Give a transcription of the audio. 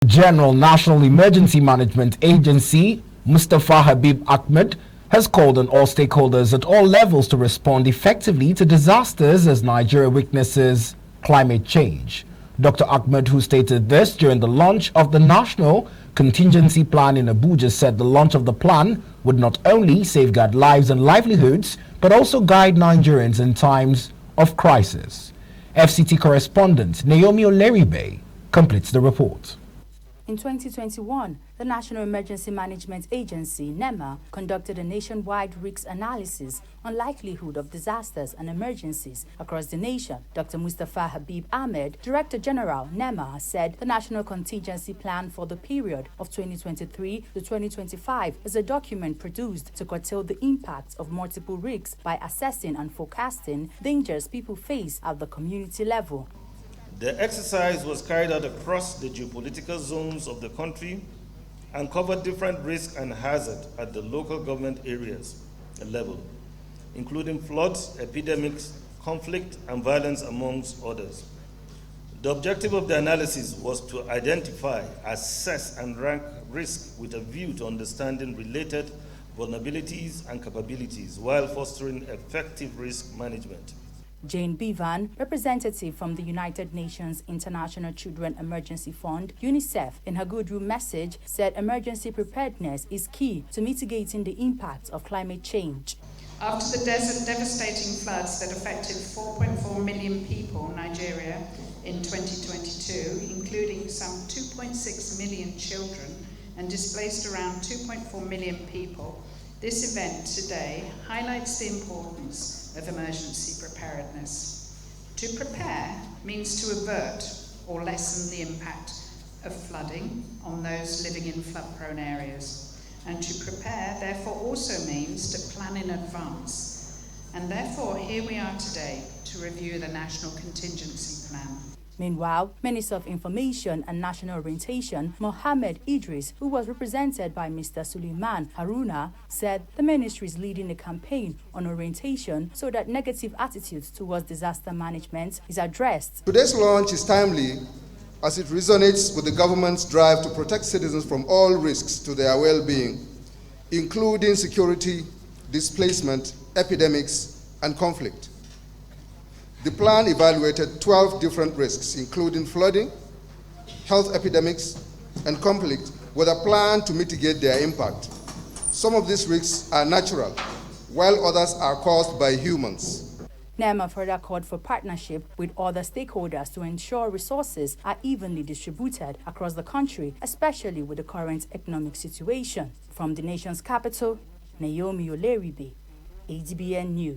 General National Emergency Management Agency, Mustapha Habib Ahmed, has called on all stakeholders at all levels to respond effectively to disasters as Nigeria witnesses climate change. Dr. Ahmed, who stated this during the launch of the National Contingency Plan in Abuja, said the launch of the plan would not only safeguard lives and livelihoods, but also guide Nigerians in times of crisis. FCT correspondent Naomi Oleribe completes the report. In 2021, the National Emergency Management Agency, NEMA, conducted a nationwide risk analysis on likelihood of disasters and emergencies across the nation. Dr. Mustapha Habib Ahmed, Director General, NEMA, said the National Contingency Plan for the period of 2023 to 2025 is a document produced to curtail the impact of multiple risks by assessing and forecasting dangers people face at the community level. The exercise was carried out across the geopolitical zones of the country and covered different risks and hazards at the local government areas level, including floods, epidemics, conflict, and violence, amongst others. The objective of the analysis was to identify, assess, and rank risk with a view to understanding related vulnerabilities and capabilities while fostering effective risk management. Jane Bevan, representative from the United Nations International Children Emergency Fund, UNICEF, in her Goodwill message, said emergency preparedness is key to mitigating the impact of climate change. After the devastating floods that affected 4.4 million people in Nigeria in 2022, including some 2.6 million children, and displaced around 2.4 million people, this event today highlights the importance of emergency preparedness. To prepare means to avert or lessen the impact of flooding on those living in flood-prone areas. And to prepare, therefore, also means to plan in advance. And therefore, here we are today to review the National Contingency Plan. Meanwhile, Minister of Information and National Orientation, Mohammed Idris, who was represented by Mr. Suleiman Haruna, said the ministry is leading a campaign on orientation so that negative attitudes towards disaster management is addressed. Today's launch is timely as it resonates with the government's drive to protect citizens from all risks to their well-being, including security, displacement, epidemics, and conflict. The plan evaluated 12 different risks, including flooding, health epidemics, and conflict, with a plan to mitigate their impact. Some of these risks are natural, while others are caused by humans. NEMA further called for partnership with other stakeholders to ensure resources are evenly distributed across the country, especially with the current economic situation. From the nation's capital, Naomi Oleribe, ADBN News.